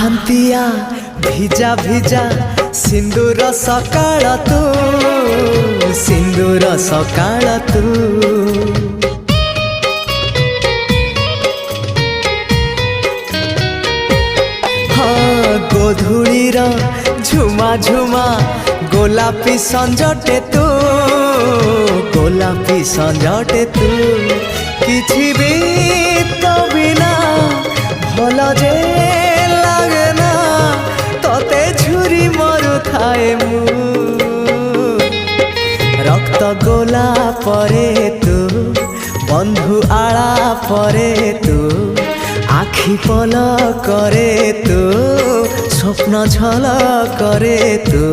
ପାହାନ୍ତିଆ ଭିଜା ଭିଜା ସିନ୍ଦୁର ସକାଳ ତୁ, ସିନ୍ଦୁର ସକାଳ ତୁ। ହଁ ଗୋଧୂଳିର ଝୁମା ଝୁମା ଗୋଲାପୀ ସଞ୍ଜଟେ ତୁ, ଗୋଲାପୀ ସଞ୍ଜଟେ ତୁ। କିଛି ବି ତ ବିନା ଭଲ ଯେ লাগে না, তোতে ঝুরি মরুথায়ে মু। রক্ত গোলা পরে তু, বন্ধু আড়া পরে তু, আখি পল করে তু, স্বপ্ন ঝল করে তু।